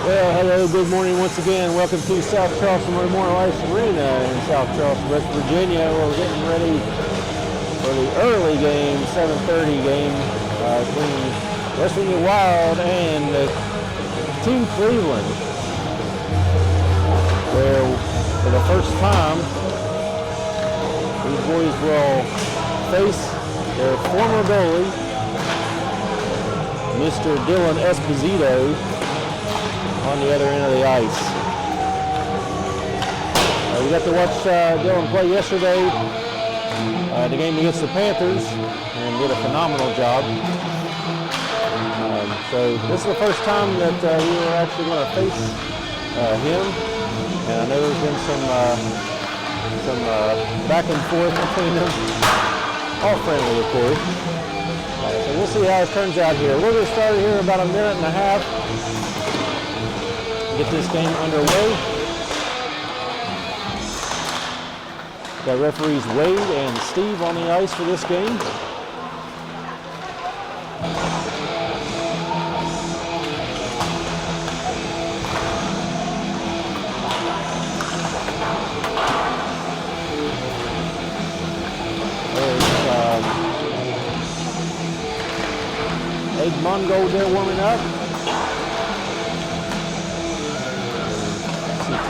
Well, hello, good morning once again. Welcome to South Charleston Memorial Ice Arena in South Charleston, West Virginia. We're getting ready for the early game, 7:30 game between West Virginia Wild and Team Cleveland, where for the first time these boys will face their former goalie, Mr. Dylan Esposito, on the other end of the ice. We got to watch Dylan play yesterday, the game against the Panthers, and did a phenomenal job. So this is the first time that we were actually going to face him, and I know there's been some back and forth between them, all friendly of course. So we'll see how it turns out here. We're going to start here in about a minute and a half. Get this game underway. Got referees Wade and Steve on the ice for this game. There's Egg Mongo there warming up.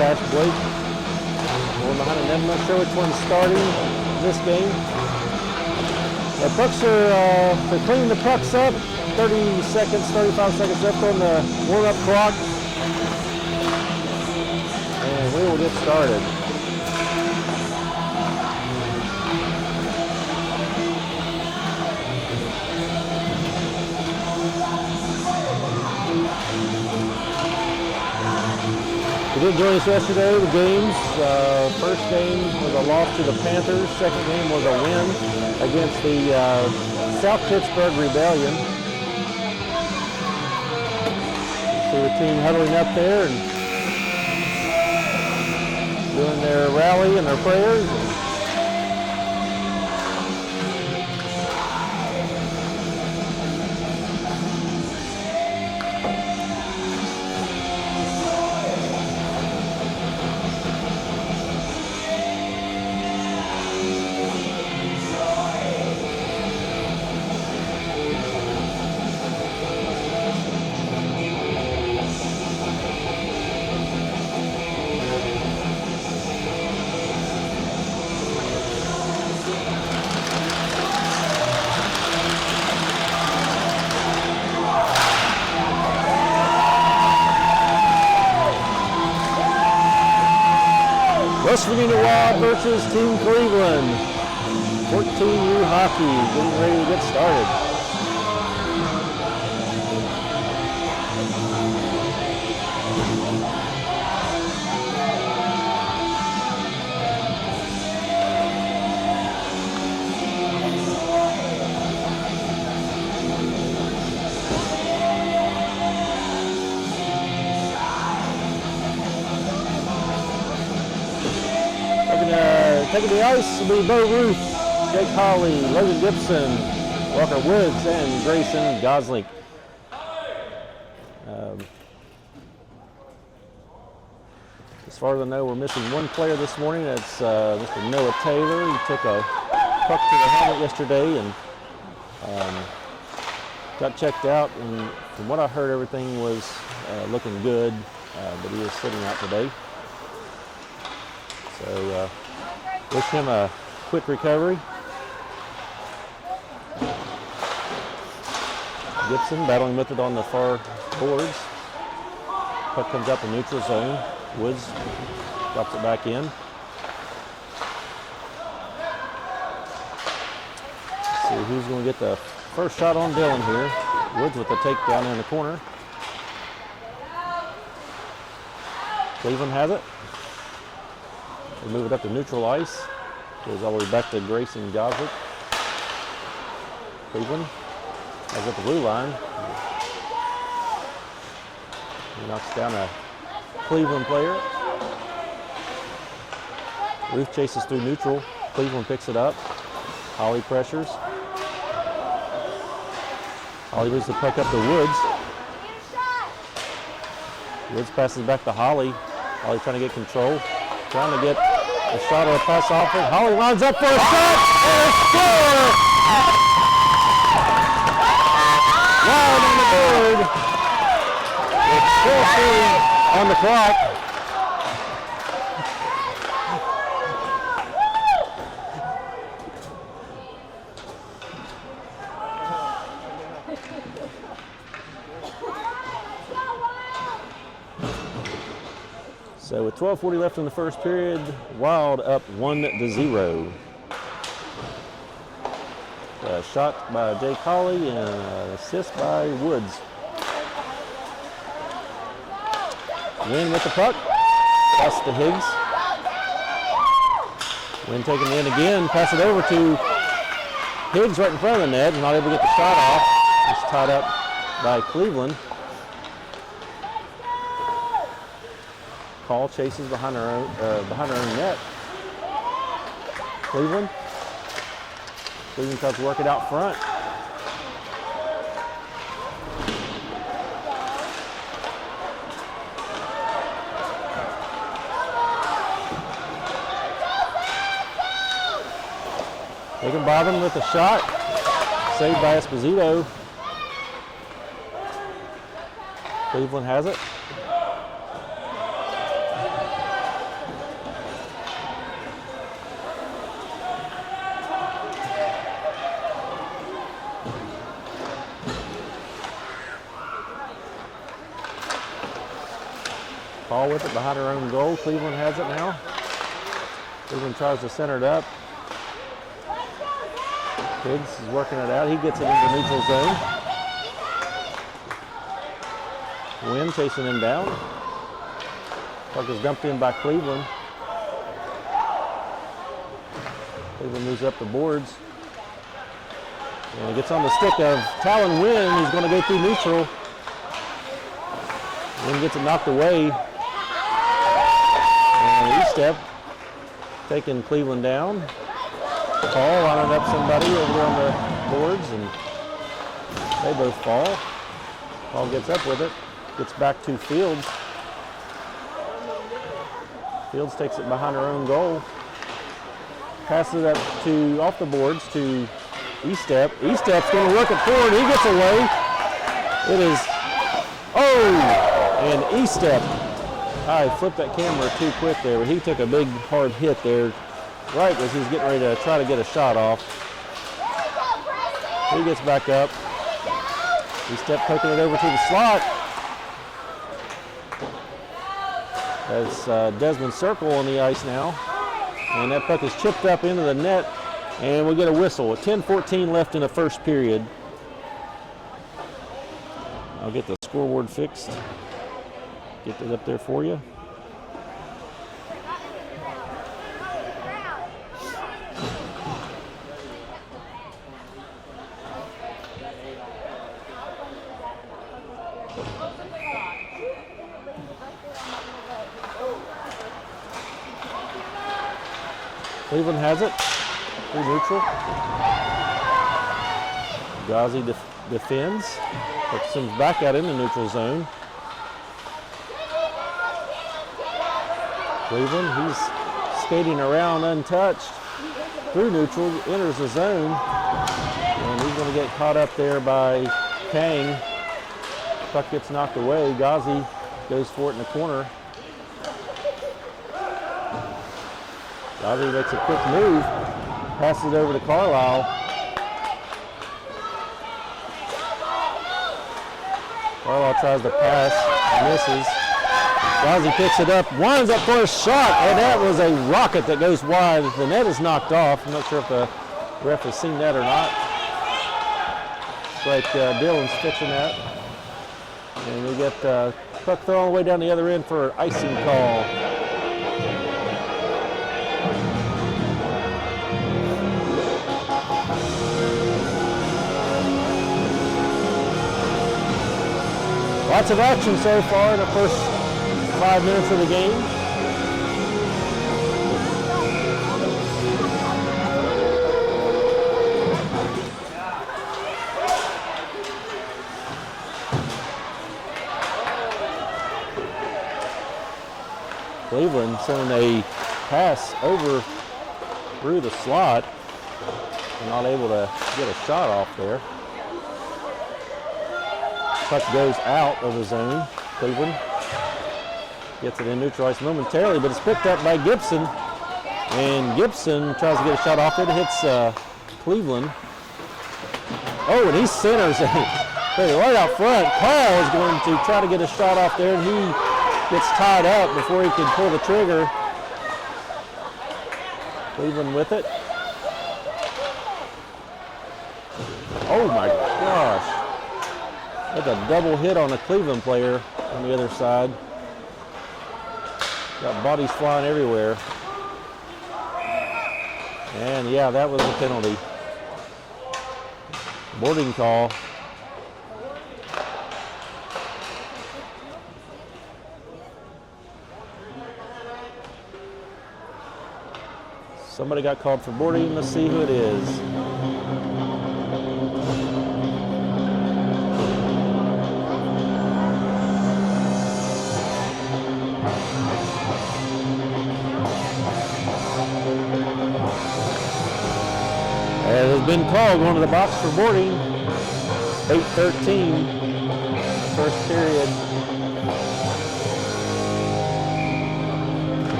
Cash Blake going behind the net. I'm not sure which one's starting this game. The pucks are, they're cleaning the pucks up. 30 seconds, 35 seconds left on the warm-up clock. And we will get started. We did join us yesterday, the games. First game was a loss to the Panthers. Second game was a win against the South Pittsburgh Rebellion. See the team huddling up there and doing their rally and their prayers. West Virginia Wild versus Team Cleveland. 14U hockey, getting ready to get started. Taking the ice will be Bo Ruth, Jake Hawley, Logan Gibson, Walker Woods, and Grayson Gosling. As far as I know, we're missing one player this morning. That's Mr. Noah Taylor. He took a puck to the helmet yesterday and got checked out. And from what I heard, everything was looking good, but he is sitting out today. So wish him a quick recovery. Gibson battling with it on the far boards. Puck comes out the neutral zone. Woods drops it back in. Let's see who's going to get the first shot on Dylan here. Woods with the takedown in the corner. Cleveland has it. They move it up to neutral ice. Goes all the way back to Grayson Gosling. Cleveland has at the blue line. He knocks down a Cleveland player. Ruth chases through neutral. Cleveland picks it up. Holly pressures. Holly moves the puck up to Woods. Woods passes back to Holly. Holly trying to get control. Trying to get a shot or a pass off it. Holly lines up for a shot and a score! Wild on the board. With 4:40 on the clock. So with 12:40 left in the first period, Wild up 1-0. A shot by Jake Holly and an assist by Woods. Wynn with the puck. Pass to Higgs. Wynn taking the in again. Pass it over to Higgs right in front of the net. Not able to get the shot off. It's tied up by Cleveland. Call chases behind her own net. Cleveland tries to work it out front. Higginbotham with a shot. Saved by Esposito. Cleveland has it. Ball with it behind her own goal. Cleveland has it now. Cleveland tries to center it up. Higgs is working it out. He gets it into neutral zone. Wynn chasing him down. Puck is dumped in by Cleveland. Cleveland moves up the boards. And gets on the stick of Talon Wynn. He's going to go through neutral. Wynn gets it knocked away. And E-step taking Cleveland down. Paul lining up somebody over there on the boards, and they both fall. Paul gets up with it, gets back to Fields. Fields takes it behind her own goal. Passes it up to off the boards to E-step. E-step's going to work it forward. He gets away. It is, and E-step. I flipped that camera too quick there, but he took a big hard hit there right as he was getting ready to try to get a shot off. He gets back up. E-step poking it over to the slot. That's Desmond Circle on the ice now. And that puck is chipped up into the net, and we'll get a whistle. 10:14 left in the first period. I'll get the scoreboard fixed. Get that up there for you. Cleveland has it through neutral. Ghazi defends. But sends back out in the neutral zone. Cleveland, he's skating around untouched through neutral, enters the zone, and he's going to get caught up there by Kang. Puck gets knocked away. Ghazi goes for it in the corner. Ghazi makes a quick move, passes it over to Carlisle. Carlisle tries to pass, misses. Ghazi picks it up, winds up for a shot, and that was a rocket that goes wide. The net is knocked off. I'm not sure if the ref has seen that or not. It's like Dylan's fixing that. And we get puck thrown all the way down the other end for icing call. Lots of action so far in the first 5 minutes of the game. Cleveland sending a pass over through the slot. Not able to get a shot off there. Puck goes out of the zone. Cleveland gets it in neutral ice momentarily, but it's picked up by Gibson. And Gibson tries to get a shot off it. Hits Cleveland. Oh, and he centers it right out front. Paul is going to try to get a shot off there, and he gets tied up before he can pull the trigger. Cleveland with it. Oh my gosh. That's a double hit on a Cleveland player on the other side. Got bodies flying everywhere. And yeah, that was a penalty. Boarding call. Somebody got called for boarding. Let's see who it is. It has been called going to the box for boarding. 8:13, first period.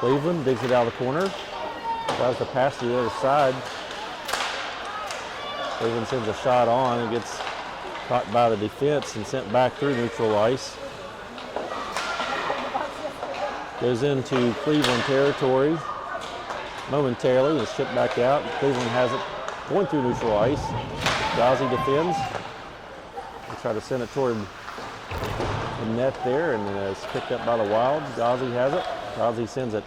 Cleveland digs it out of the corner. Tries to pass to the other side. Cleveland sends a shot on and gets caught by the defense and sent back through neutral ice. Goes into Cleveland territory momentarily. It's shipped back out. Cleveland has it going through neutral ice. Ghazi defends. They try to send it toward the net there, and it's picked up by the Wild. Ghazi has it. Ghazi sends it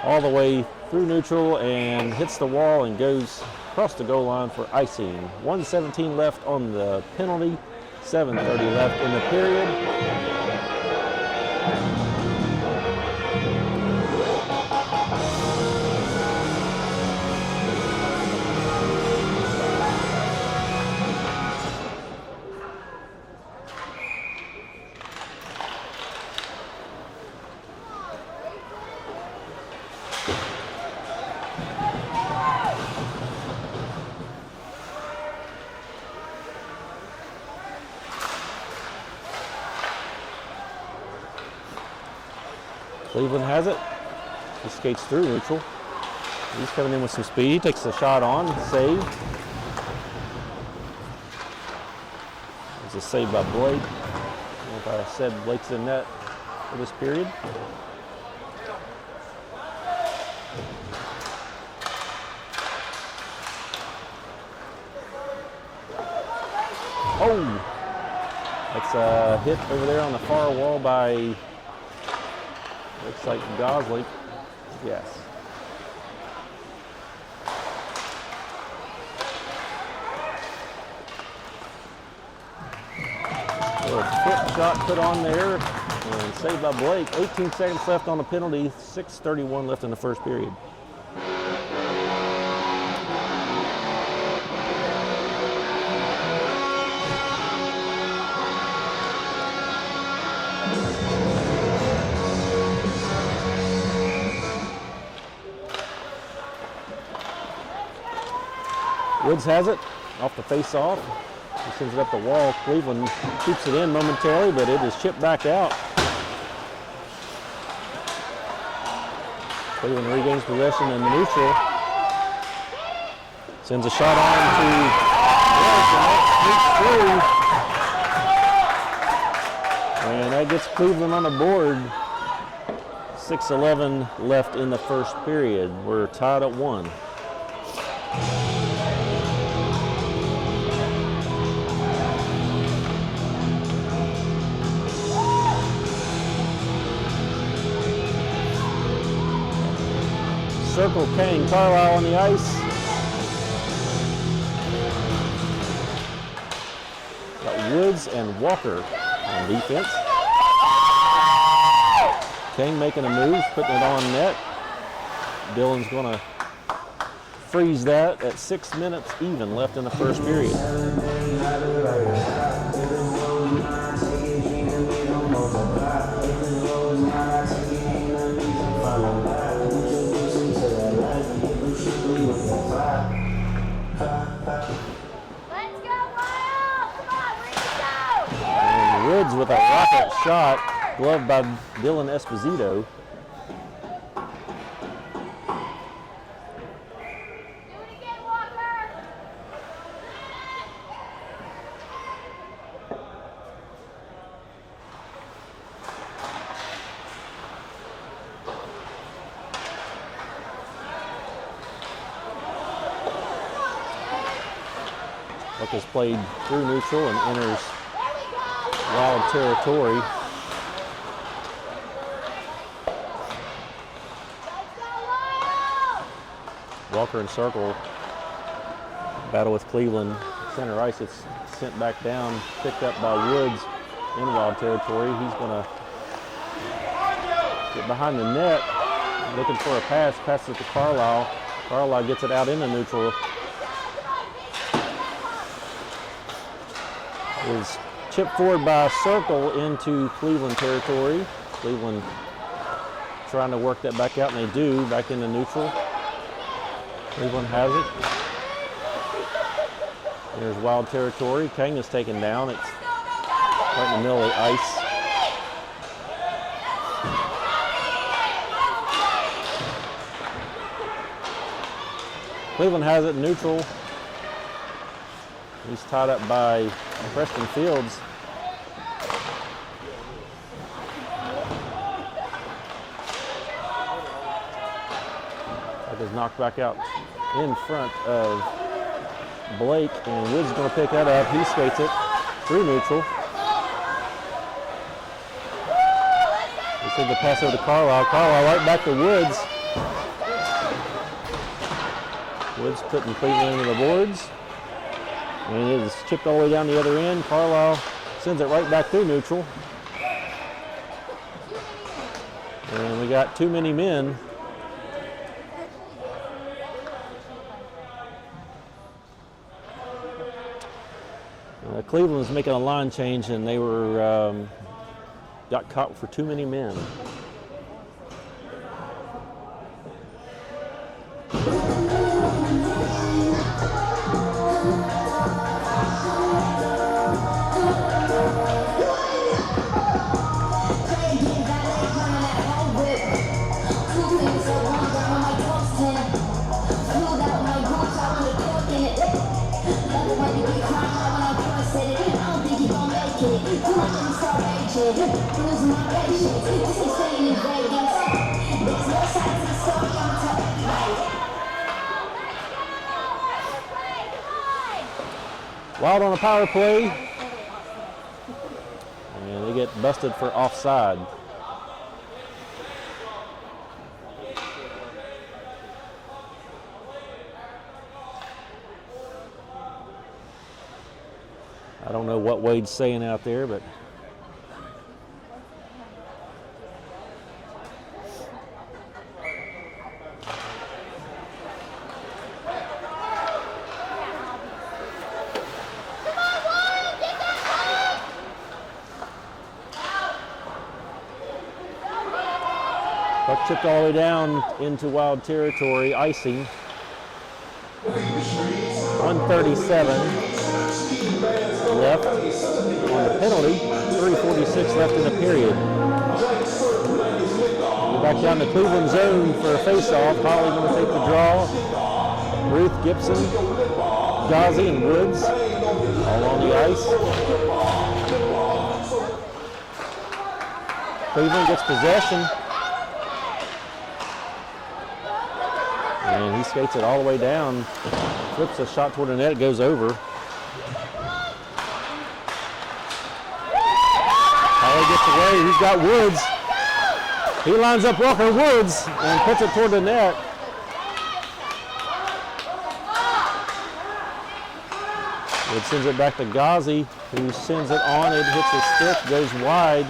all the way through neutral and hits the wall and goes across the goal line for icing. 1:17 left on the penalty, 7:30 left in the period. Cleveland has it. He skates through neutral. He's coming in with some speed. He takes the shot on, save. It's a save by Blake. I don't know if I said Blake's in net for this period. Oh! That's a hit over there on the far wall by, looks like Gosley. Yes. A little foot shot put on there and saved by Blake. 18 seconds left on the penalty. 6:31 left in the first period. Woods has it off the face-off. He sends it up the wall. Cleveland keeps it in momentarily, but it is chipped back out. Cleveland regains possession in the neutral. Sends a shot on to Woods, and that sneaks through. And that gets Cleveland on the board. 6:11 left in the first period. We're tied at 1. Circle Kane Carlisle on the ice. Got Woods and Walker on defense. Kane making a move, putting it on net. Dillon's going to freeze that at 6 minutes even left in the first period. Let's go, Wild! Come on, Rizzo! And Woods with a rocket shot, gloved by Dylan Esposito. Do it again, Walker! Puck is played through neutral and enters Wild territory. Walker and Circle battle with Cleveland. Center ice, it's sent back down, picked up by Woods in Wild territory. He's going to get behind the net, looking for a pass, passes it to Carlisle. Carlisle gets it out into neutral. Is chipped forward by Circle into Cleveland territory. Cleveland trying to work that back out, and they do, back into neutral. Cleveland has it. There's Wild territory. Kang is taken down. It's right in the middle of the ice. Cleveland has it neutral. He's tied up by Preston Fields. Puck is knocked back out in front of Blake, and Woods is going to pick that up. He skates it through neutral. He sends the pass over to Carlisle. Carlisle right back to Woods. Woods putting Cleveland into the boards. And it is chipped all the way down the other end. Carlisle sends it right back through neutral. And we got too many men. Cleveland was making a line change, and they were got caught for too many men. Wild on a power play, and they get busted for offside. I don't know what Wade's saying out there, but puck chipped all the way down into Wild territory, icing. 137 left on the penalty, 3:46 left in the period. We're back down to Cleveland zone for a face-off. Holly going to take the draw. Ruth, Gibson, Ghazi, and Woods all on the ice. Cleveland gets possession. And he skates it all the way down, flips a shot toward the net, it goes over. Holly gets away, he's got Woods. He lines up Walker Woods and puts it toward the net. Woods sends it back to Ghazi, who sends it on, it hits his stick, goes wide.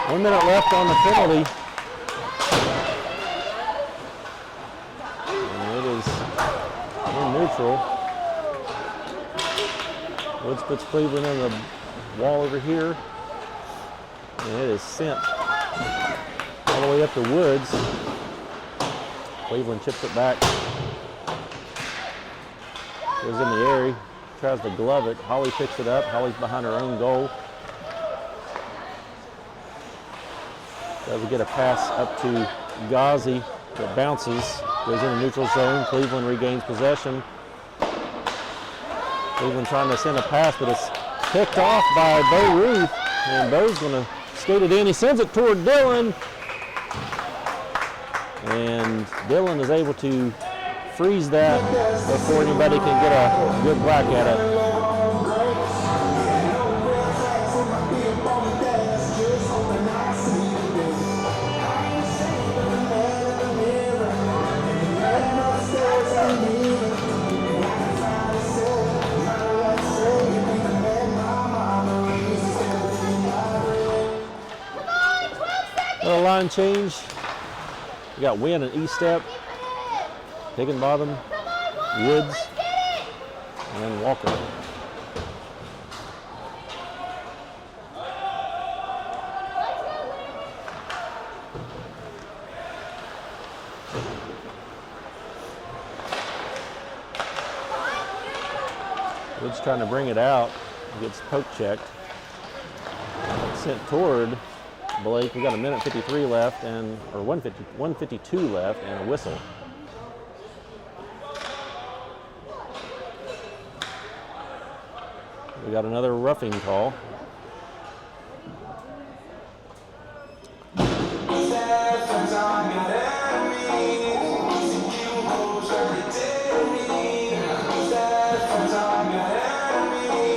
One minute left on the penalty. neutral. Woods puts Cleveland in the wall over here. And it is sent all the way up to Woods. Cleveland chips it back. Goes in the air. He tries to glove it. Holly picks it up. Holly's behind her own goal. Tries to get a pass up to Ghazi. It bounces. Goes in the neutral zone. Cleveland regains possession. Cleveland trying to send a pass, but it's picked off by Bo Ruth. And Bo's going to skate it in. He sends it toward Dylan. And Dylan is able to freeze that before anybody can get a good whack at it. Another line change. We got Wynn and E-step, Higginbottom, Woods, and Walker. Woods trying to bring it out. Gets poke checked. Sent toward Blake. We got a minute 53 left, or 152 left, and a whistle. We got another roughing call. I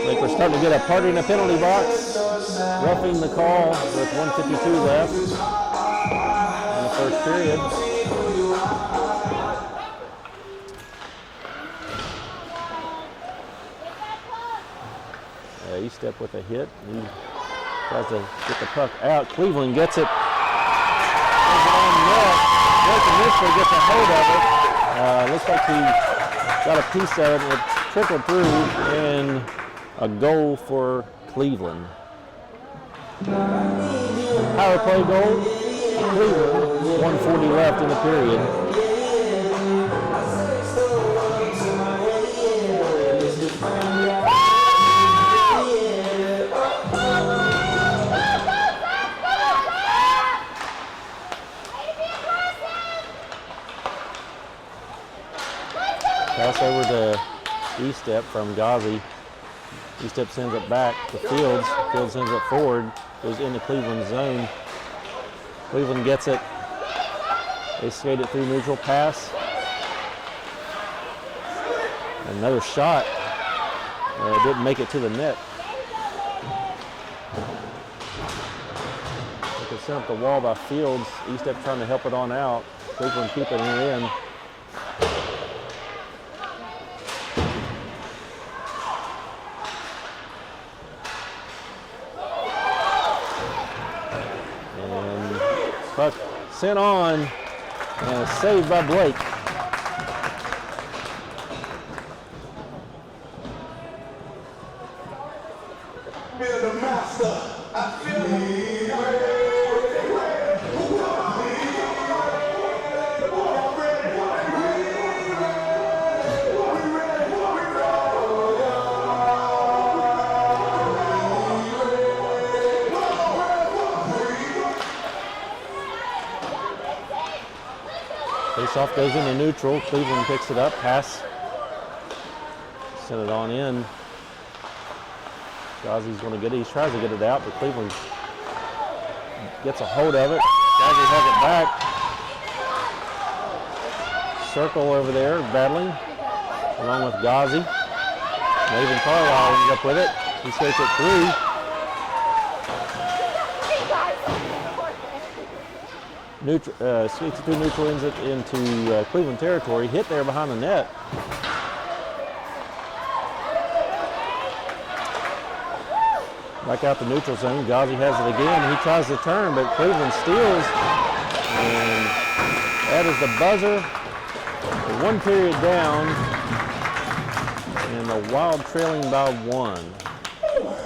think we're starting to get a party in the penalty box. Roughing the call with 152 left in the first period. E-step with a hit. He tries to get the puck out. Cleveland gets it. Goes it on net. Nathan Mitchell gets a hold of it. Looks like he got a piece of it. It trickled through, and a goal for Cleveland. Power play goal. Cleveland. 140 left in the period. Pass over to E-step from Ghazi. E-step sends it back to Fields. Fields sends it forward. Goes into Cleveland's zone. Cleveland gets it. They skate it through neutral pass. Another shot. Didn't make it to the net. It's sent up the wall by Fields. E-step trying to help it on out. Cleveland keeping it in. Puck sent on and saved by Blake. The master, I feel Face-off goes into neutral. Cleveland picks it up. Pass. Send it on in. Ghazi's going to get it. He tries to get it out, but Cleveland gets a hold of it. Ghazi has it back. Circle over there, battling, along with Ghazi. Nathan Carlisle ends up with it. He skates it through. Skates it through neutral, ends it into Cleveland territory. Hit there behind the net. Back out the neutral zone. Ghazi has it again. He tries to turn, but Cleveland steals. And that is the buzzer. One period down. And the Wild trailing by 1.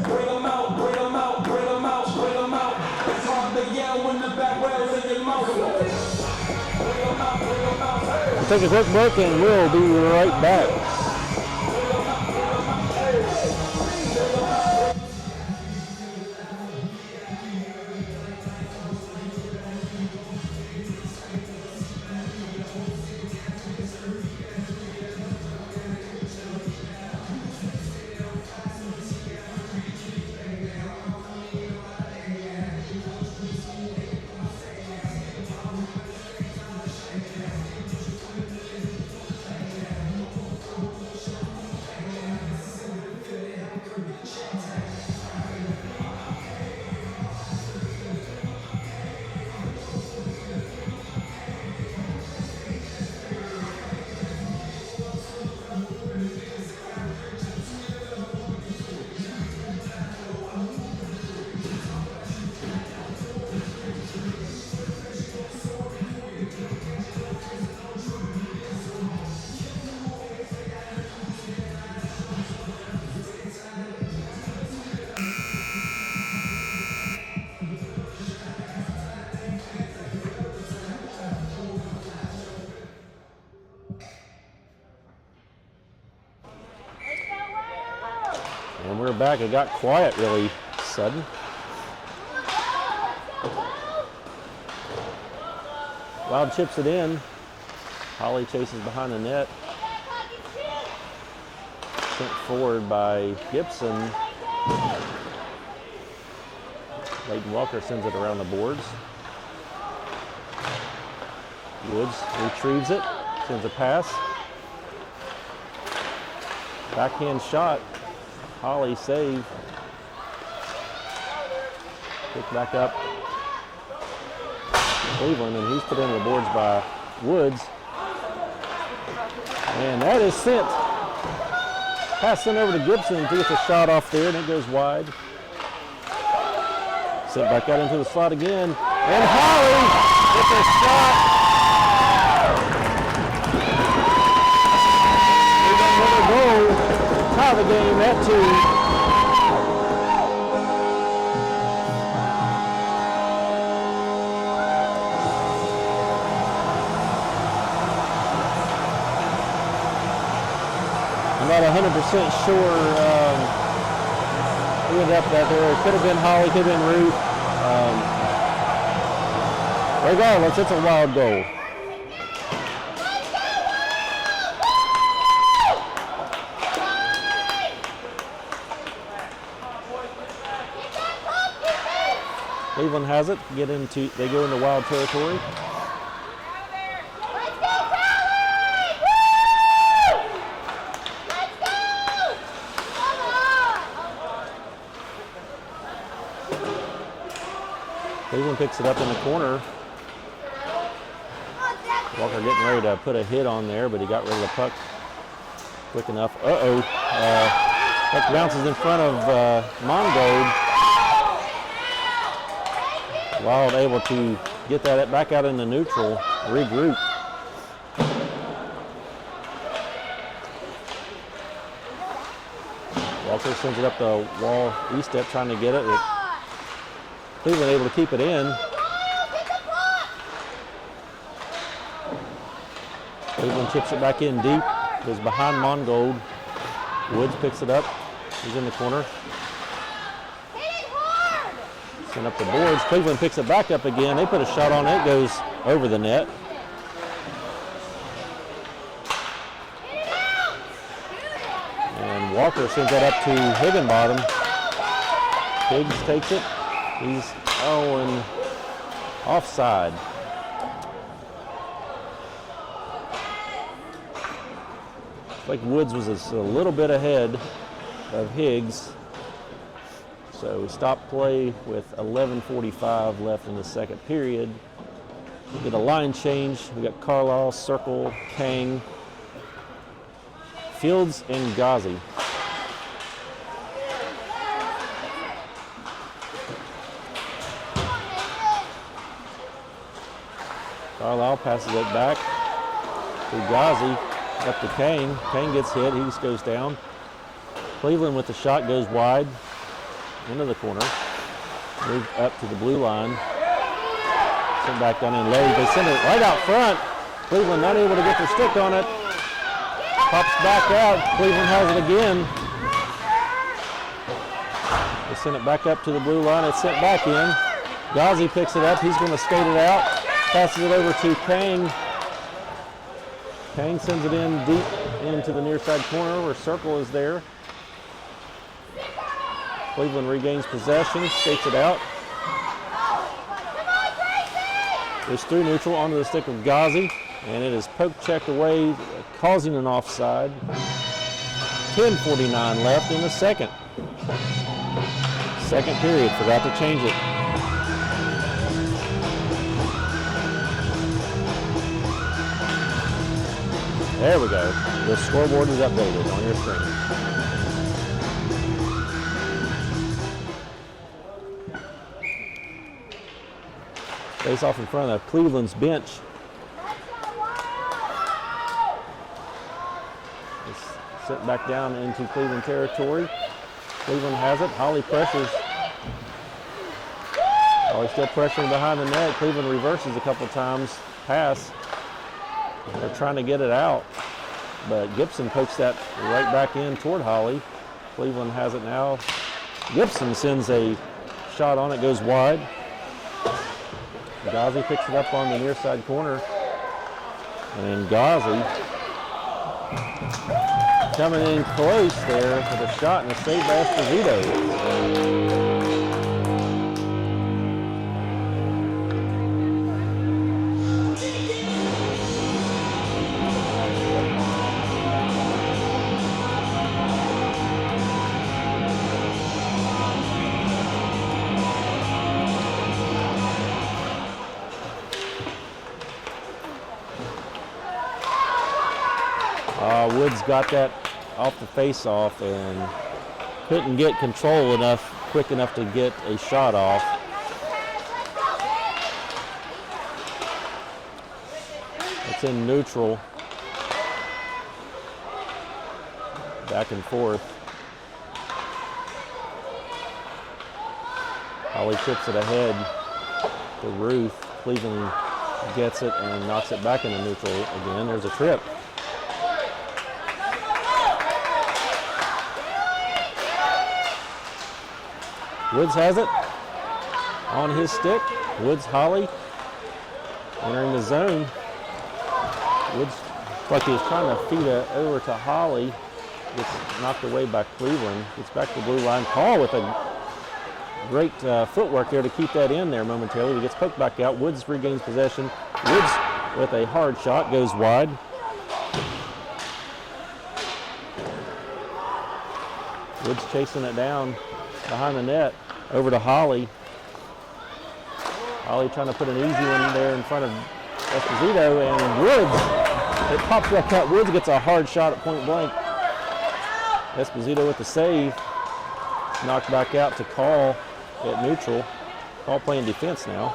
Bring them out, bring them out, bring them out, bring them out. It's hard to yell when the back well's in your mouth. Bring them out, bring them out. Hey. We'll take a quick break and we'll be right back. And we're back. It got quiet really sudden. Wild chips it in. Holly chases behind the net. Sent forward by Gibson. Leighton Walker sends it around the boards. Woods retrieves it, sends a pass. Backhand shot. Holly save. Pick back up. Cleveland, and he's put into the boards by Woods. And that is sent. Pass sent over to Gibson. He gets a shot off there, and it goes wide. Sent back out into the slot again. And Holly with a shot. Another goal. Tie the game at 2. I'm not 100% sure who ended up that there. It could have been Holly, could have been Ruth. Regardless, it's a Wild goal. Cleveland has it. They go into Wild territory. Let's go, Callie! Woo! Let's go! Come on! Cleveland picks it up in the corner. Walker getting ready to put a hit on there, but he got rid of the puck quick enough. Puck bounces in front of Mongold. Wild able to get that back out into neutral, regroup. Walker sends it up the wall, E-step trying to get it. Cleveland able to keep it in. Cleveland chips it back in deep, goes behind Mongold. Woods picks it up, he's in the corner. Send up the boards. Cleveland picks it back up again. They put a shot on it. Goes over the net. And Walker sends that up to Higginbottom. Higgs takes it. He's and offside. Looks like Woods was a little bit ahead of Higgs. So we stop play with 11:45 left in the second period. We get a line change. We got Carlisle, Circle, Kang, Fields, and Ghazi. Carlisle passes it back to Ghazi, up to Kang. Kang gets hit. He just goes down. Cleveland with the shot goes wide into the corner. Move up to the blue line. Send back down in low. They send it right out front. Cleveland not able to get their stick on it. Pops back out. Cleveland has it again. They send it back up to the blue line. It's sent back in. Ghazi picks it up. He's going to skate it out. Passes it over to Kang. Kang sends it in deep into the near side corner where Circle is there. Cleveland regains possession, skates it out. It's through neutral onto the stick of Ghazi, and it is poke checked away, causing an offside. 10:49 left in the second. Second period, forgot to change it. There we go. The scoreboard is updated on your screen. Face off in front of Cleveland's bench. It's sent back down into Cleveland territory. Cleveland has it. Holly pressures. Holly still pressuring behind the net. Cleveland reverses a couple times. Pass. They're trying to get it out, but Gibson pokes that right back in toward Holly. Cleveland has it now. Gibson sends a shot on it, goes wide. Ghazi picks it up on the near side corner. And Ghazi coming in close there with a shot and a save by Esposito. Woods got that off the face-off and couldn't get control quick enough to get a shot off. It's in neutral. Back and forth. Holly chips it ahead to Ruth. Cleveland gets it and knocks it back into neutral again. There's a trip. Woods has it on his stick. Woods, Holly entering the zone. Woods, like he was trying to feed it over to Holly. Gets knocked away by Cleveland. Gets back to the blue line. Paul with a great footwork there to keep that in there momentarily. He gets poked back out. Woods regains possession. Woods with a hard shot goes wide. Woods chasing it down behind the net, over to Holly. Holly trying to put an easy one there in front of Esposito, and Woods, it pops back out. Woods gets a hard shot at point blank. Esposito with the save. Knocked back out to Call at neutral. Call playing defense now.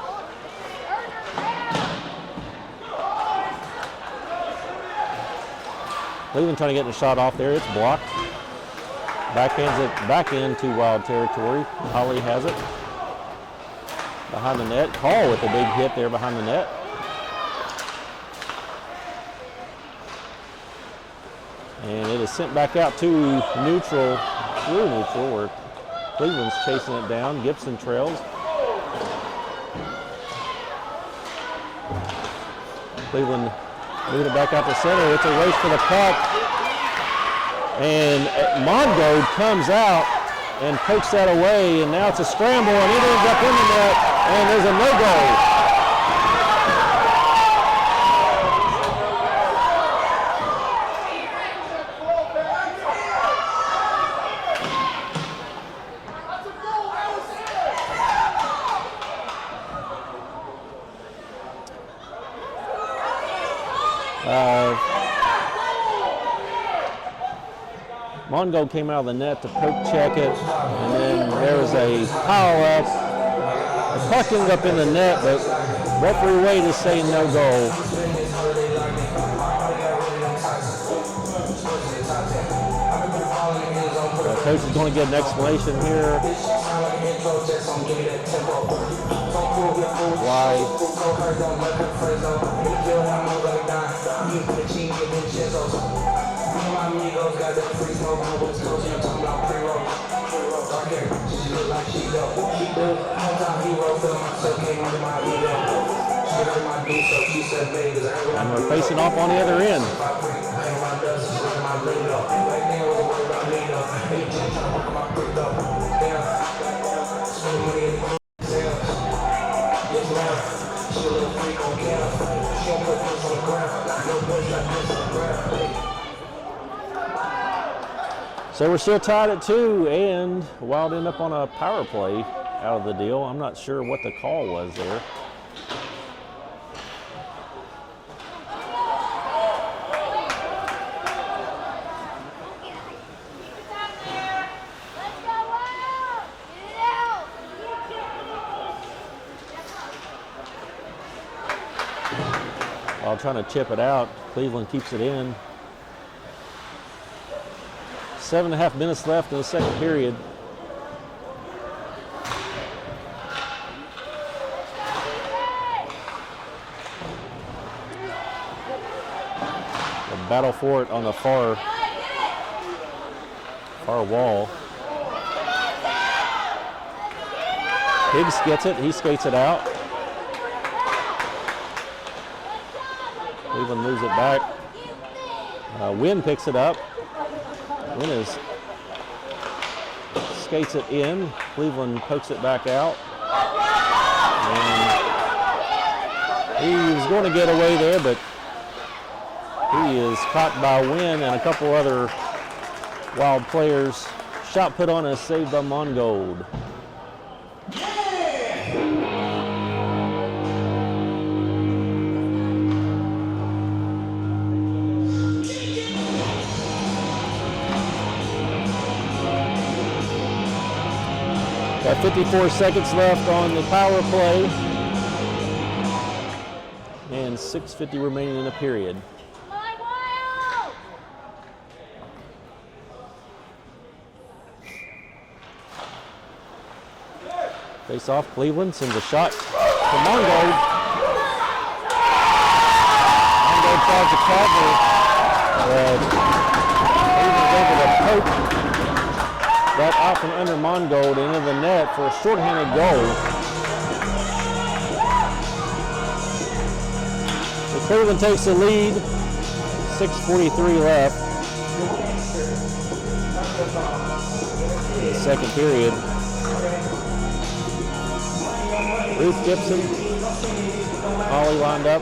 Cleveland trying to get the shot off there. It's blocked. Backhands it back into Wild territory. Holly has it behind the net. Call with a big hit there behind the net. And it is sent back out to neutral, through neutral, where Cleveland's chasing it down. Gibson trails. Cleveland moving it back out to center. It's a race for the puck. And Mongo comes out and pokes that away, and now it's a scramble, and it ends up in the net, and there's a no-goal. Mongo came out of the net to poke check it, and then there was a pile up. The puck ended up in the net, but referee Wade is saying no goal. Coach is going to get an explanation here. Why? And we're facing off on the other end. So we're still tied at 2, and Wild end up on a power play out of the deal. I'm not sure what the call was there. While trying to chip it out, Cleveland keeps it in. 7.5 minutes left in the second period. The battle for it on the far wall. Higgs gets it. He skates it out. Cleveland moves it back. Wynn picks it up. Wynn skates it in. Cleveland pokes it back out. And he was going to get away there, but he is caught by Wynn and a couple other Wild players. Shot put on is saved by Mongold. Got 54 seconds left on the power play and 6:50 remaining in the period. Face off, Cleveland sends a shot to Mongold. Mongold tries to cover. Cleveland's able to poke that out from under Mongold into the net for a shorthanded goal. So Cleveland takes the lead, 6:43 left in the second period. Ruth Gibson, Ollie lined up,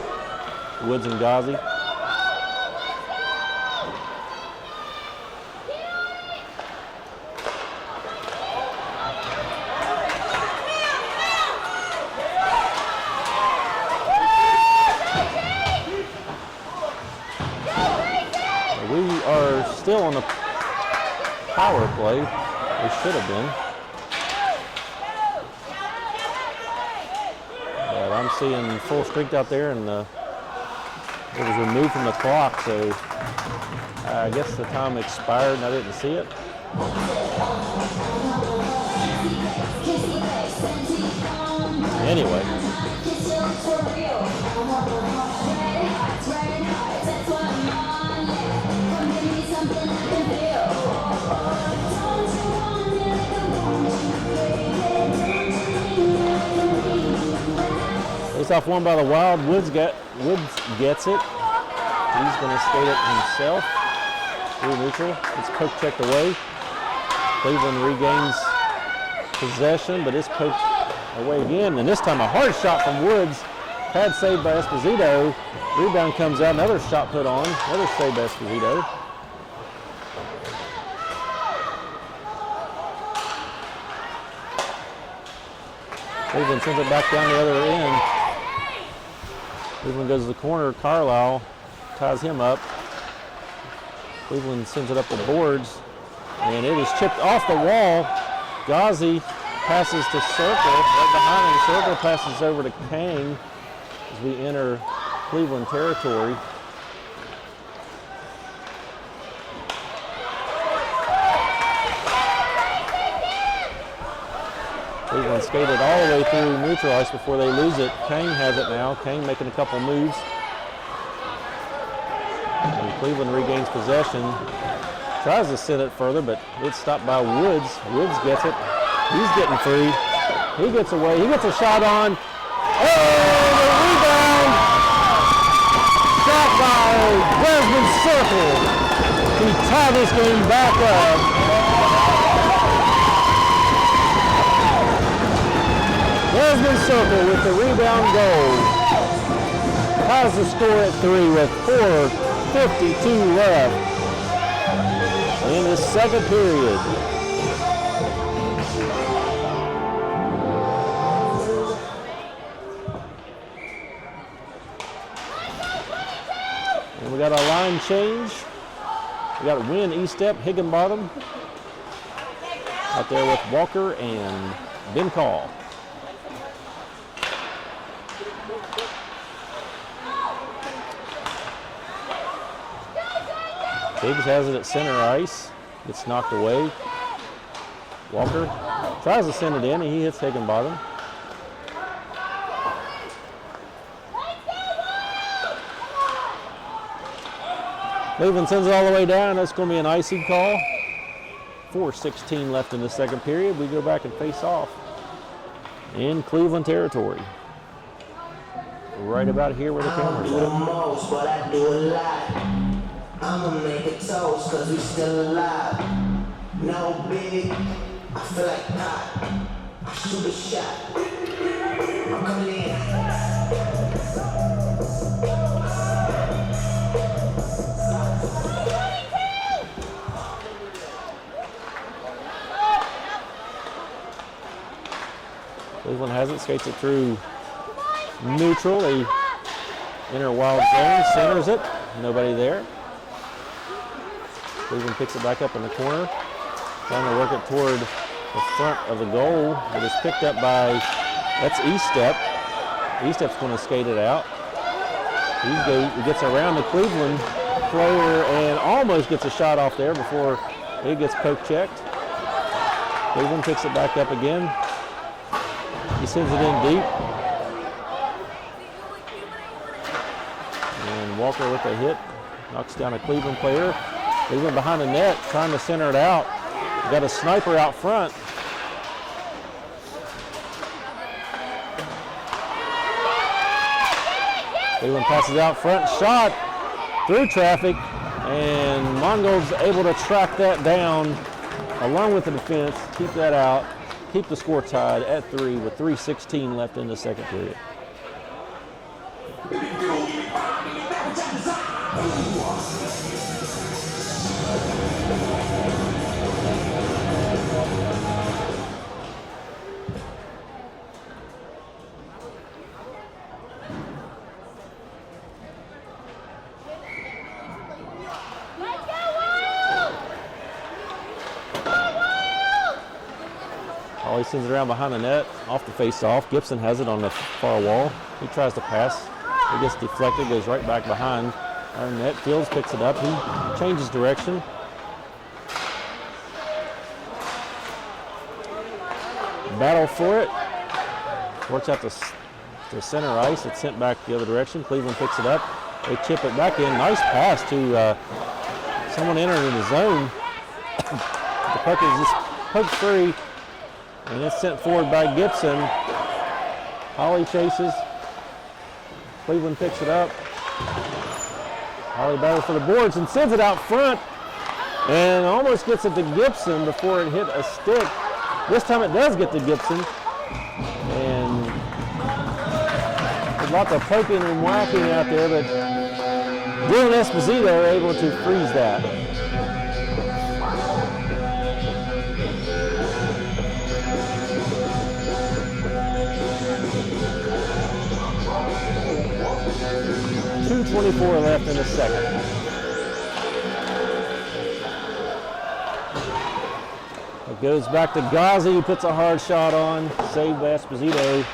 Woods and Ghazi. Still on the power play, we should have been. But I'm seeing full strength out there, and it was removed from the clock, so I guess the time expired and I didn't see it. Anyway. Face off won by the Wild. Woods gets it. He's going to skate it himself through neutral. It's poke checked away. Cleveland regains possession, but it's poked away again. And this time a hard shot from Woods. Pad saved by Esposito. Rebound comes out. Another shot put on. Another save by Esposito. Cleveland sends it back down the other end. Cleveland goes to the corner. Carlisle ties him up. Cleveland sends it up the boards, and it is chipped off the wall. Ghazi passes to Circle. Right behind him, Circle passes over to Kang as we enter Cleveland territory. Cleveland skated all the way through neutral ice before they lose it. Kane has it now. Kane making a couple moves. And Cleveland regains possession. Tries to send it further, but it's stopped by Woods. Woods gets it. He's getting free. He gets away. He gets a shot on. Oh, the rebound! Shot by Desmond Circle to tie this game back up. Desmond Circle with the rebound goal. Ties the score at 3 with 4:52 left in the second period. And we got a line change. We got Wynn, Eastep, Higginbottom out there with Walker and Ben Call. Biggs has it at center ice. Gets knocked away. Walker tries to send it in, and he hits Higginbottom. Cleveland sends it all the way down. That's going to be an icing call. 4:16 left in the second period. We go back and face off in Cleveland territory. Right about here where the camera's do the most, but I do a lot. I'ma make a toast, cause we still alive. No big, I feel like pop. I shoot a shot. I'm coming in. Cleveland has it, skates it through neutral. They enter wild zone, centers it, nobody there. Cleveland picks it back up in the corner, trying to work it toward the front of the goal. It is picked up by, that's Eastep. Eastep's going to skate it out. He gets around the Cleveland player and almost gets a shot off there before it gets poke checked. Cleveland picks it back up again. He sends it in deep. And Walker with a hit, knocks down a Cleveland player. Cleveland behind the net, trying to center it out. Got a sniper out front. Cleveland passes out front, shot through traffic, and Mongold's able to track that down along with the defense, keep that out, keep the score tied at 3 with 3:16 left in the second period. He sends it around behind the net, off the face-off. Gibson has it on the far wall. He tries to pass. It gets deflected, goes right back behind our net. Fields picks it up. He changes direction. Battle for it. Works out to center ice. It's sent back the other direction. Cleveland picks it up. They chip it back in. Nice pass to someone entering the zone. The puck is just poked free. And it's sent forward by Gibson. Holly chases. Cleveland picks it up. Holly battles for the boards and sends it out front. And almost gets it to Gibson before it hit a stick. This time it does get to Gibson. And there's lots of poking and whacking out there, but Dylan Esposito able to freeze that. .2:24 left in the second. It goes back to Ghazi, who puts a hard shot on, saved by Esposito.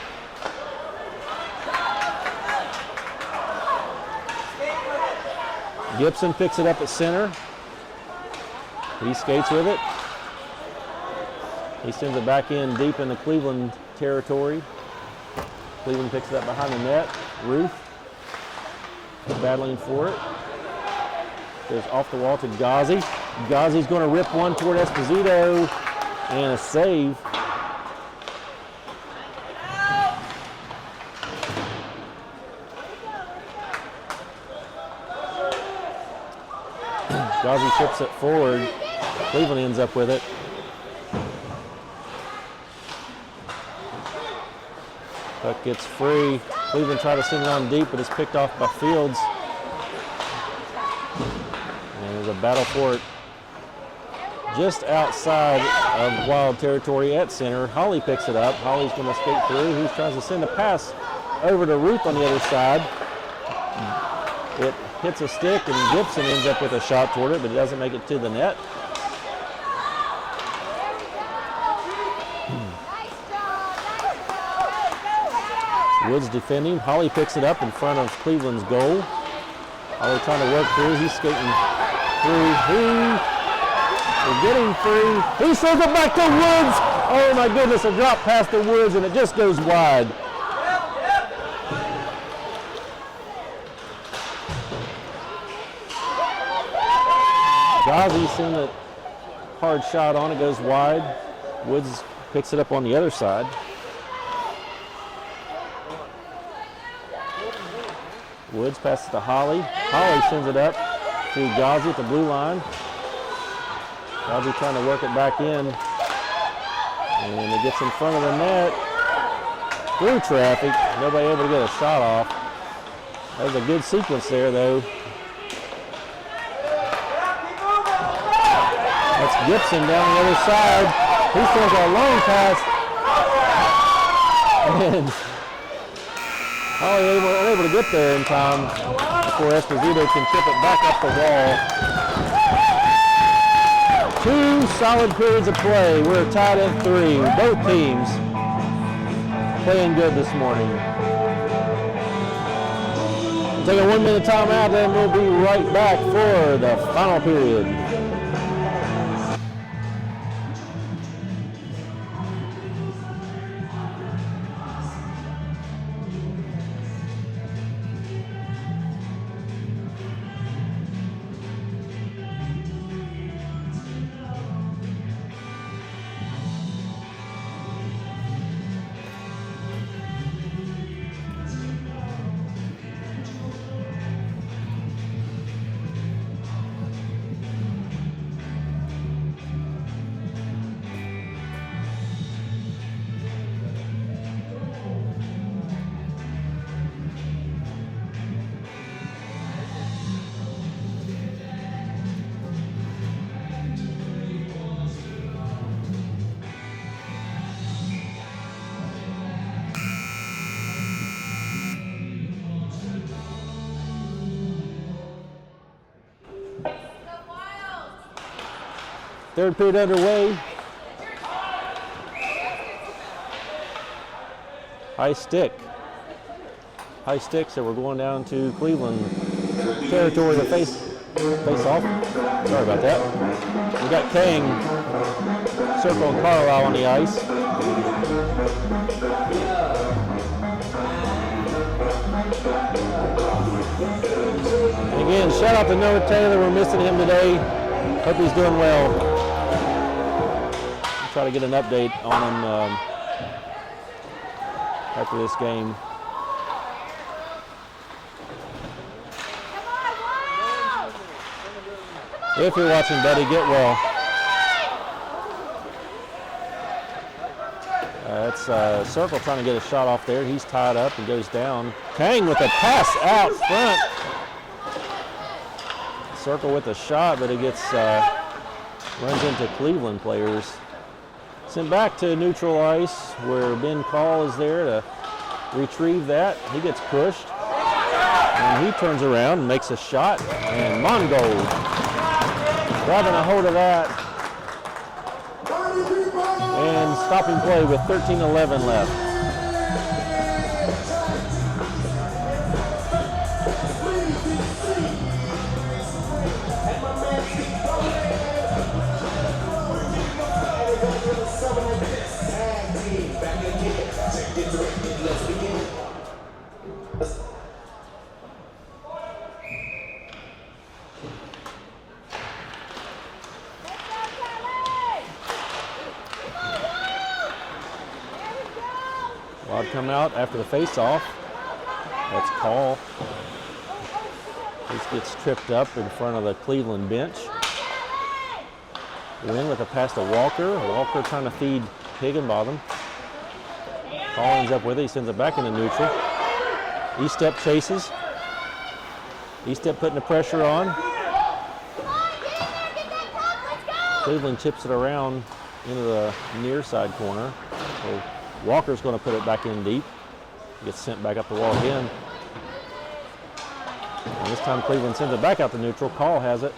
Gibson picks it up at center. He skates with it. He sends it back in deep in the Cleveland territory. Cleveland picks it up behind the net. Ruth battling for it. Goes off the wall to Ghazi. Ghazi's going to rip one toward Esposito, and a save. Ghazi tips it forward. Cleveland ends up with it. Puck gets free. Cleveland tried to send it on deep, but it's picked off by Fields. And there's a battle for it just outside of Wild territory at center. Holly picks it up. Holly's going to skate through. He tries to send a pass over to Ruth on the other side. It hits a stick, and Gibson ends up with a shot toward it, but it doesn't make it to the net. Woods defending. Holly picks it up in front of Cleveland's goal. Holly trying to work through. He's skating through. We're getting free. He sends it back to Woods. Oh my goodness, a drop past the Woods, and it just goes wide. Ghazi sent a hard shot on it, goes wide. Woods picks it up on the other side. Woods passes to Holly. Holly sends it up to Ghazi at the blue line. Ghazi trying to work it back in. And it gets in front of the net. Through traffic. Nobody able to get a shot off. That was a good sequence there, though. That's Gibson down the other side. He sends a long pass. And Holly unable to get there in time before Esposito can tip it back up the wall. 2 solid periods of play. We're tied at 3. Both teams playing good this morning. We'll take a 1-minute timeout, then we'll be right back for the final period. Third period underway. High stick, so we're going down to Cleveland territory to face off. Sorry about that. We got Kang, Circle, and Carlisle on the ice. And again, shout out to Noah Taylor. We're missing him today. Hope he's doing well. Try to get an update on him after this game. If you're watching, buddy, get well. That's Circle trying to get a shot off there. He's tied up and goes down. Kang with a pass out front. Circle with a shot, but it gets runs into Cleveland players. Sent back to neutral ice where Ben Call is there to retrieve that. He gets pushed, and he turns around and makes a shot, and Mongold grabbing a hold of that and stopping play with 13:11 left. us. Wild come out after the face-off. That's call. This gets tripped up in front of the Cleveland bench. Win with a pass to Walker. Walker trying to feed Higginbotham. Call ends up with it. He sends it back into neutral. E-step chases. E-step putting the pressure on. Cleveland chips it around into the near side corner. So Walker's going to put it back in deep. Gets sent back up the wall again. And this time Cleveland sends it back out to neutral. Call has it.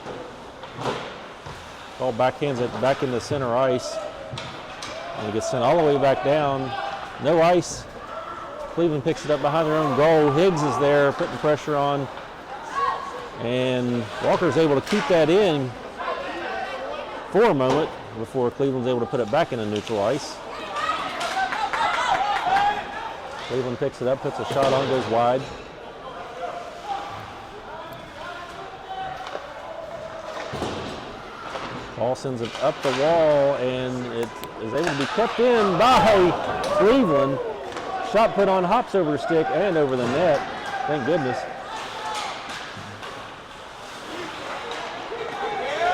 Call backhands it back into center ice. And it gets sent all the way back down. No ice. Cleveland picks it up behind their own goal. Higgs is there putting pressure on. And Walker's able to keep that in for a moment before Cleveland's able to put it back into neutral ice. Cleveland picks it up, puts a shot on, goes wide. Ball sends it up the wall, and it is able to be kept in by Cleveland. Shot put on, hops over the stick and over the net. Thank goodness.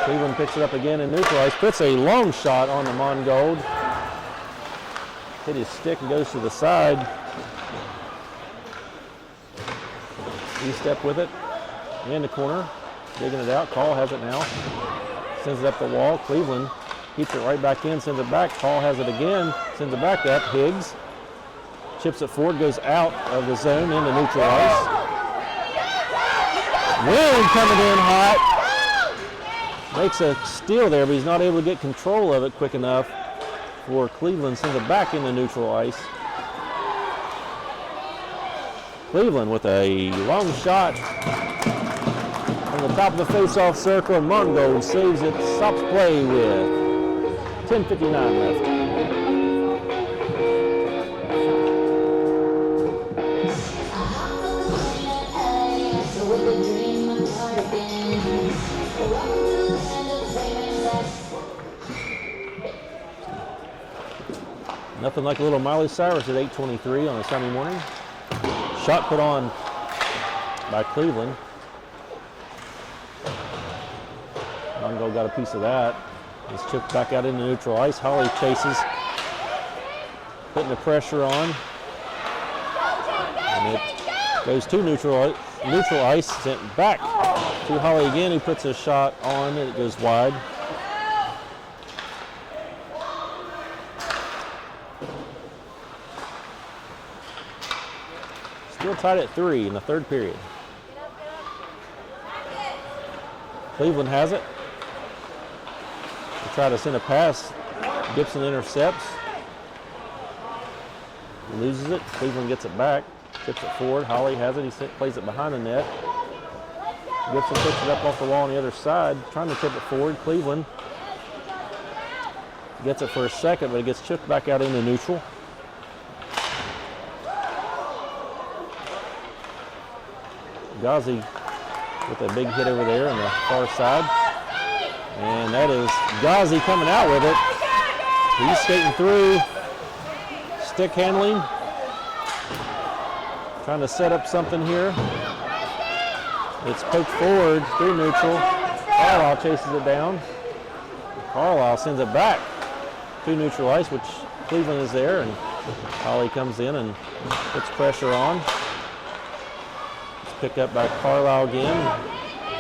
Cleveland picks it up again in neutral ice, puts a long shot on the Mongold. Hit his stick and goes to the side. E-step with it in the corner, digging it out. Call has it now. Sends it up the wall. Cleveland keeps it right back in, sends it back. Call has it again, sends it back up. Higgs chips it forward, goes out of the zone into neutral ice. Wynn coming in hot. Makes a steal there, but he's not able to get control of it quick enough for Cleveland. Sends it back into neutral ice. Cleveland with a long shot on the top of the face-off circle, and Mongold saves it, stops play with 10:59 left. Nothing like a little Miley Cyrus at 8:23 on a sunny morning. Shot put on by Cleveland. Mongo got a piece of that. It's chipped back out into neutral ice. Holly chases, putting the pressure on. And it goes to neutral ice, sent back to Holly again, who puts a shot on, and it goes wide. Still tied at 3 in the third period. Cleveland has it. They try to send a pass. Gibson intercepts. Loses it. Cleveland gets it back. Tips it forward. Holly has it. He plays it behind the net. Gibson picks it up off the wall on the other side. Trying to tip it forward. Cleveland gets it for a second, but it gets chipped back out into neutral. Ghazi with a big hit over there on the far side. And that is Ghazi coming out with it. He's skating through. Stick handling. Trying to set up something here. It's poked forward through neutral. Carlisle chases it down. Carlisle sends it back to neutral ice, which Cleveland is there, and Holly comes in and puts pressure on. Picked up by Carlisle again.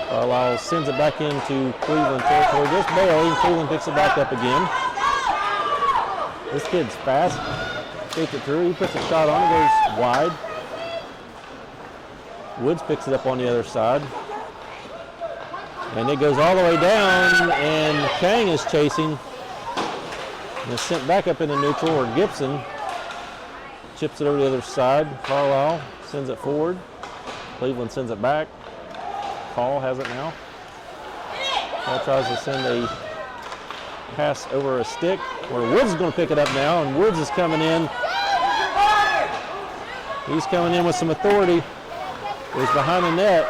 Carlisle sends it back into Cleveland territory just barely, and Cleveland picks it back up again. This kid's fast. Skates it through. He puts a shot on it, goes wide. Woods picks it up on the other side. And it goes all the way down, and Kang is chasing. And it's sent back up into neutral, or Gibson chips it over the other side. Carlisle sends it forward. Cleveland sends it back. Call has it now. Call tries to send a pass over a stick, where Woods is going to pick it up now, and Woods is coming in. He's coming in with some authority. Goes behind the net.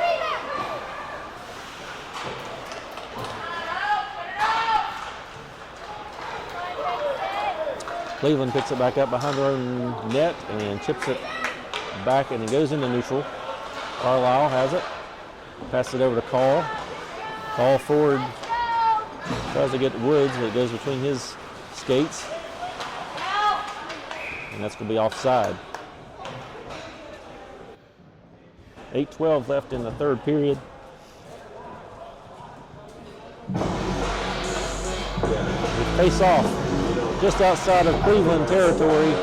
Cleveland picks it back up behind their own net and chips it back, and it goes into neutral. Carlisle has it. Passes it over to Call. Call forward. Tries to get Woods, but it goes between his skates. And that's going to be offside. 8:12 left in the third period. We face off just outside of Cleveland territory.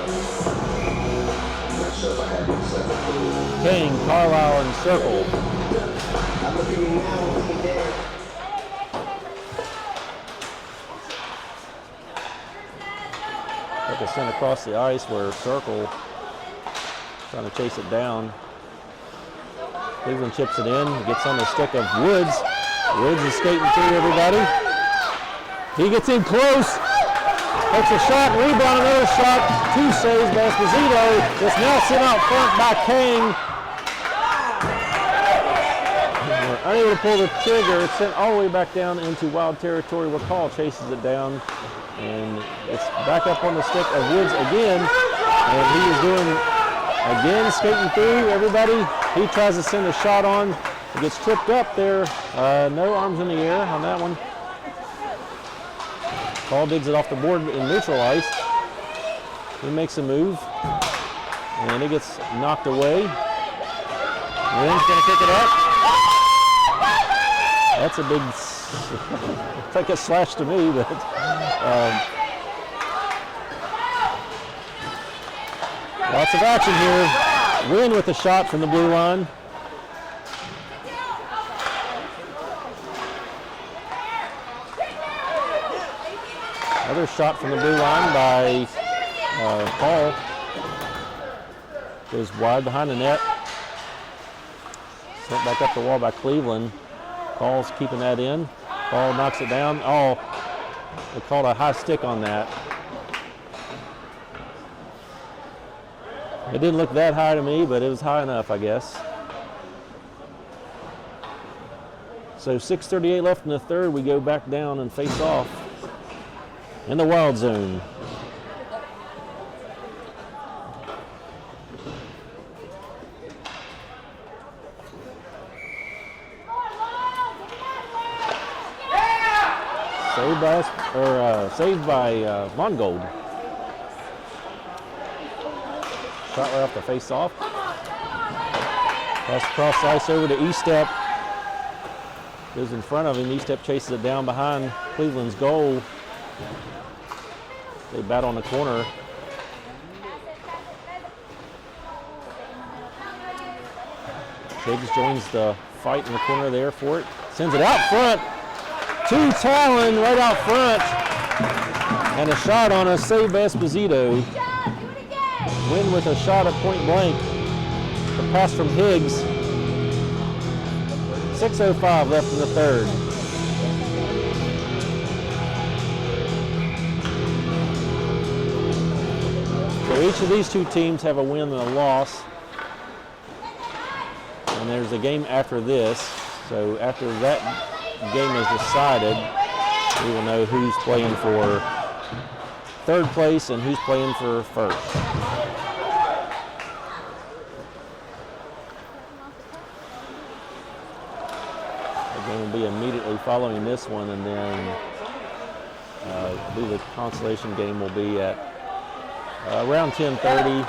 King, Carlisle, and Circle. Took a sent across the ice where Circle trying to chase it down. Cleveland chips it in, gets on the stick of Woods. Woods is skating through everybody. He gets in close. Takes a shot, rebound, another shot. 2 saves by Esposito. It's now sent out front by King. We're unable to pull the trigger. It's sent all the way back down into wild territory where Call chases it down. And it's back up on the stick of Woods again. And he is doing, again, skating through everybody. He tries to send a shot on. He gets tripped up there. No arms in the air on that one. Call digs it off the board in neutral ice. He makes a move, and it gets knocked away. Wynn's going to pick it up. That's a big, it's like a slash to me, but lots of action here. Wynn with a shot from the blue line. Another shot from the blue line by Paul. Goes wide behind the net. Sent back up the wall by Cleveland. Paul's keeping that in. Paul knocks it down. Oh, they called a high stick on that. It didn't look that high to me, but it was high enough, I guess. So 6:38 left in the third. We go back down and face off in the wild zone. Saved by Mongold. Shot right off the face-off. Pass across the ice over to Estep. Goes in front of him. Estep chases it down behind Cleveland's goal. They bat on the corner. Higgs joins the fight in the corner there for it. Sends it out front. To Talon right out front. And a shot on a save by Esposito. Win with a shot at point blank. The pass from Higgs. 6:05 left in the third. So each of these two teams have a win and a loss. And there's a game after this. So after that game is decided, we will know who's playing for third place and who's playing for first. The game will be immediately following this one, and then the consolation game will be at around 10:30,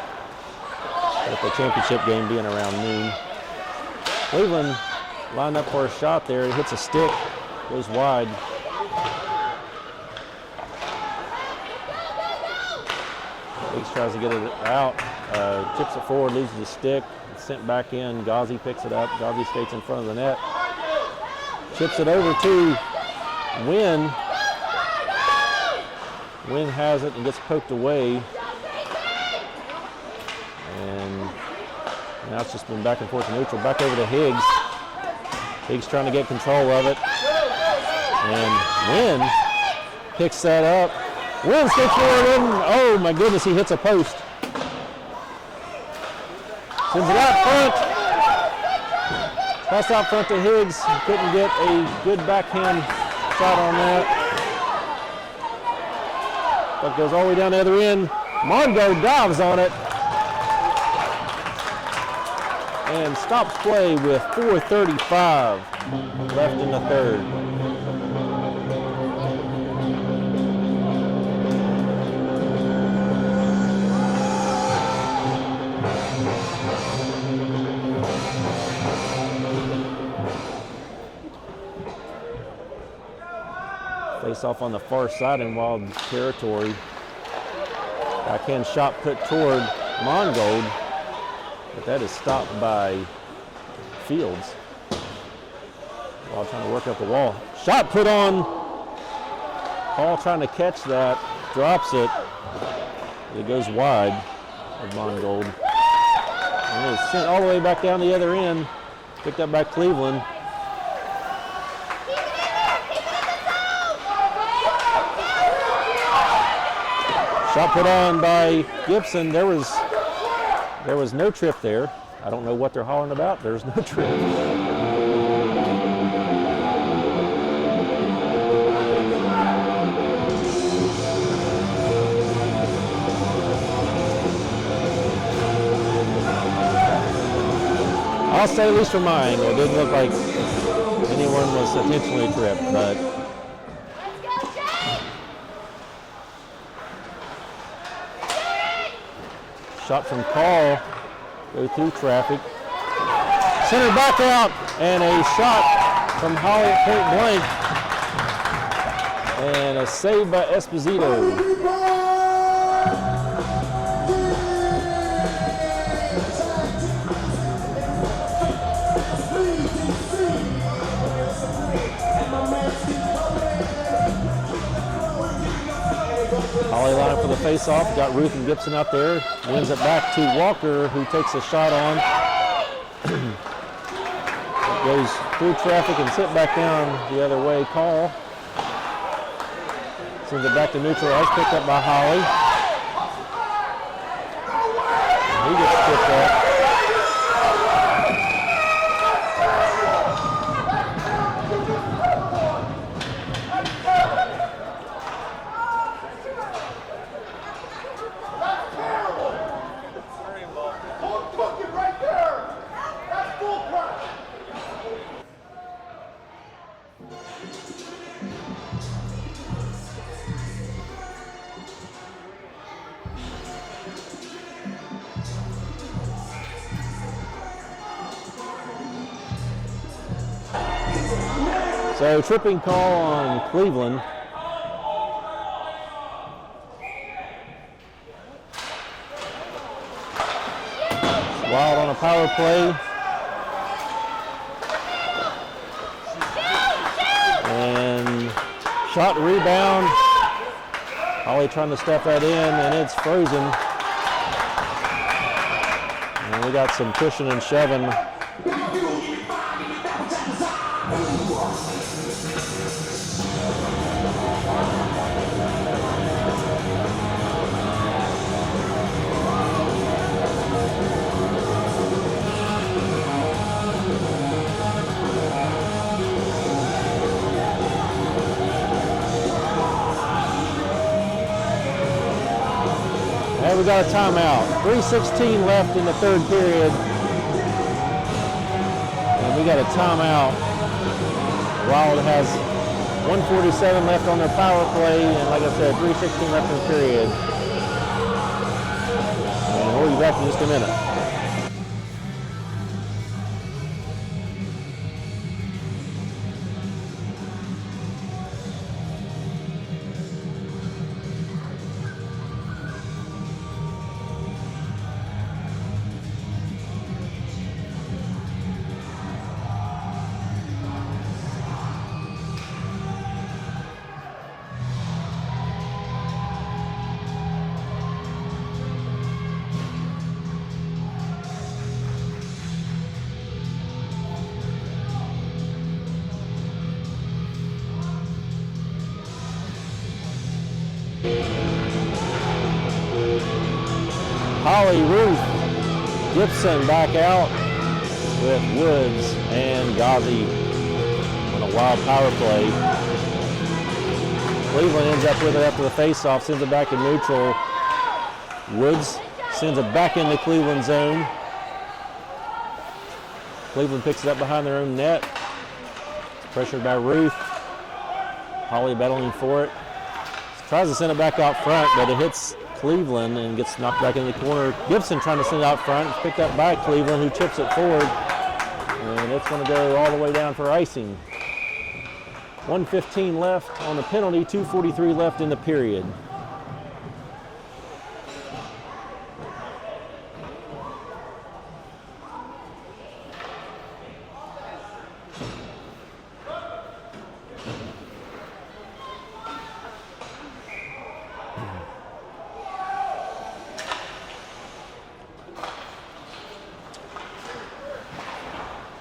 with the championship game being around noon. Cleveland lined up for a shot there. He hits a stick, goes wide. Higgs tries to get it out, chips it forward, loses the stick, it's sent back in. Ghazi picks it up. Ghazi skates in front of the net. Chips it over to Wynn. Wynn has it and gets poked away. And now it's just been back and forth to neutral. Back over to Higgs. Higgs trying to get control of it. And Wynn picks that up. Wynn skates forward in. Oh my goodness, he hits a post. Sends it out front. Pass out front to Higgs. Couldn't get a good backhand shot on that. But goes all the way down the other end. Mongo dives on it. And stops play with 4:35 left in the third. Face off on the far side in Wild territory. Backhand shot put toward Mongold, but that is stopped by Fields while trying to work up the wall. Shot put on. Paul trying to catch that, drops it. It goes wide of Mongold. And it is sent all the way back down the other end, picked up by Cleveland. Shot put on by Gibson. There was no trip there. I don't know what they're hollering about. There's no trip. I'll say, at least from my angle, it didn't look like anyone was intentionally tripped, but shot from Paul, go through traffic. Center back out, and a shot from Holly at point blank. And a save by Esposito. Holly line up for the face-off. Got Ruth and Gibson out there. Wins it back to Walker, who takes a shot on. Goes through traffic and sent back down the other way. Call. Sends it back to neutral ice. Picked up by Holly. And he gets tripped up. So tripping call on Cleveland. Wild on a power play. And shot rebound. Holly trying to step that in, and it's frozen. And we got some pushing and shoving. And we got a timeout. 3:16 left in the third period. And we got a timeout. Wild has 1:47 left on their power play, and like I said, 3:16 left in the period. And we'll be back in just a minute. Holly, Ruth, Gibson back out. with Woods and Ghazi on a wild power play. Cleveland ends up with it after the faceoff, sends it back to neutral. Woods sends it back into Cleveland zone. Cleveland picks it up behind their own net. It's pressured by Ruth. Holly battling for it. Tries to send it back out front, but it hits Cleveland and gets knocked back into the corner. Gibson trying to send it out front. It's picked up by Cleveland, who chips it forward. And it's going to go all the way down for icing. 1:15 left on the penalty, 2:43 left in the period.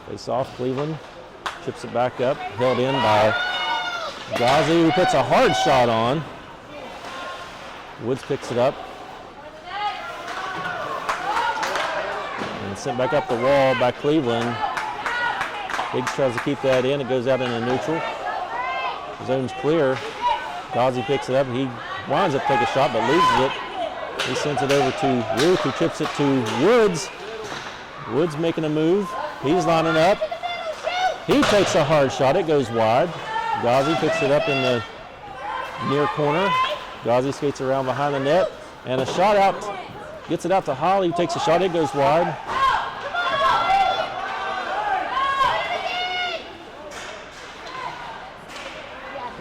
Face off, Cleveland chips it back up, held in by Ghazi, who puts a hard shot on. Woods picks it up and sent back up the wall by Cleveland. Higgs tries to keep that in. It goes out into neutral. Zone's clear. Ghazi picks it up. He winds up taking a shot but loses it. He sends it over to Ruth, who chips it to Woods. Woods making a move. He's lining up. He takes a hard shot. It goes wide. Ghazi picks it up in the near corner. Ghazi skates around behind the net. And a shot out. Gets it out to Holly. Takes a shot. It goes wide.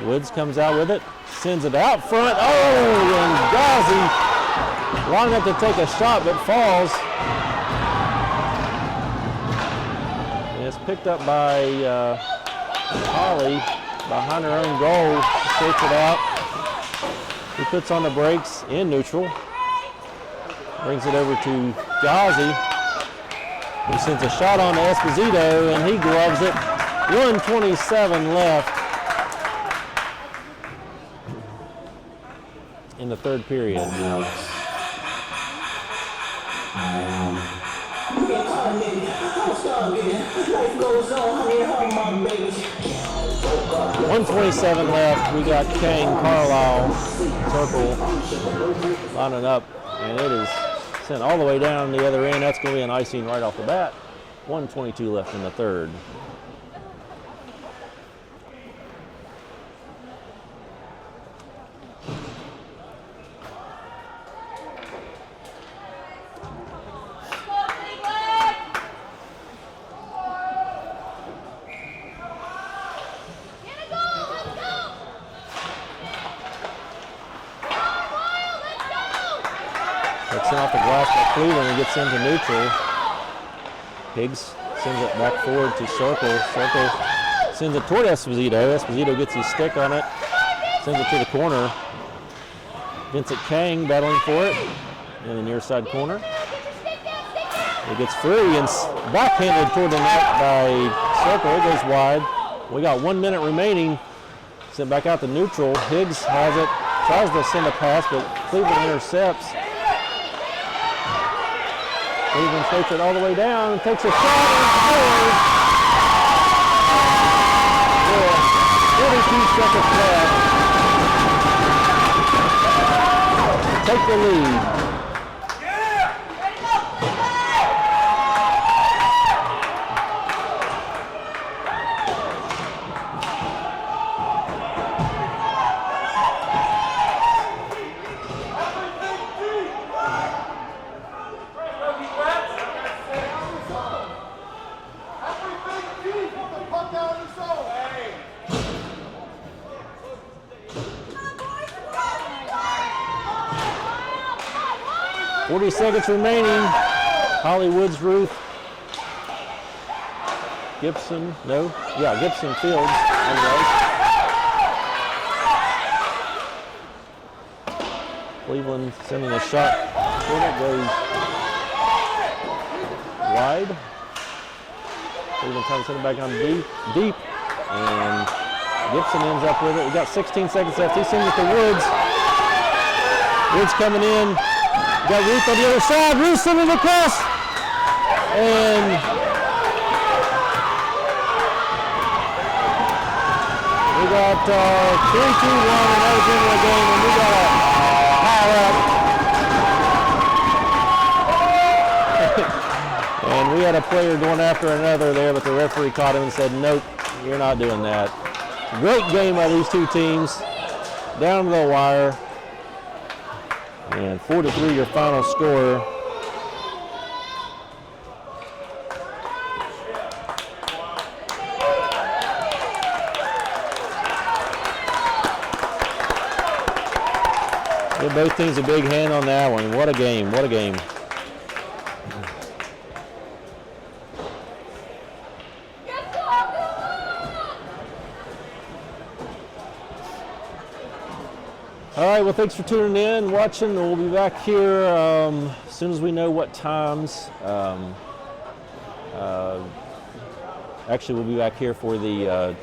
Woods comes out with it. Sends it out front. Oh, and Ghazi lining up to take a shot but falls. It's picked up by Holly behind her own goal. Skates it out. He puts on the brakes in neutral. Brings it over to Ghazi. He sends a shot on to Esposito and he gloves it. 1:27 left in the third period. Life goes on, honey, home, my baby. 1:27 left. We got Kane, Carlisle, Circle lining up, and it is sent all the way down the other end. That's going to be an icing right off the bat. 1:22 left in the third. Off the glass by Cleveland and gets into neutral. Higgs sends it back forward to Circle. Circle sends it toward Esposito. Esposito gets his stick on it, sends it to the corner. Vincent Kang battling for it in the near side corner. It gets free and backhanded toward the net by Circle. It goes wide. We got 1 minute remaining. Sent back out to neutral. Higgs has it, tries to send a pass, but Cleveland intercepts. Cleveland takes it all the way down and takes a shot and scores. With 42 seconds left. Take the lead. 40 seconds remaining. Hollywoods, Ruth. Gibson, no. Yeah, Gibson Fields. Cleveland sending a shot. It goes wide. Cleveland trying to send it back on deep. And Gibson ends up with it. We got 16 seconds left. He sends it to Woods. Woods coming in. Got Ruth on the other side. Ruth sending it across. And We got 3-2-1, another game of the game, and we got to pile up. And we had a player going after another there, but the referee caught him and said, nope, you're not doing that. Great game by these two teams, down to the wire. And 4-3 your final score. Give both teams a big hand on that one. What a game, what a game. All right, well, thanks for tuning in, watching. We'll be back here as soon as we know what times. Actually, we'll be back here for the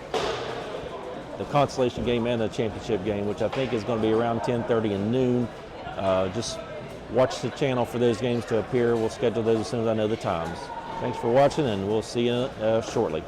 consolation game and the championship game, which I think is going to be around 10:30 and noon. Just watch the channel for those games to appear. We'll schedule those as soon as I know the times. Thanks for watching, and we'll see you shortly.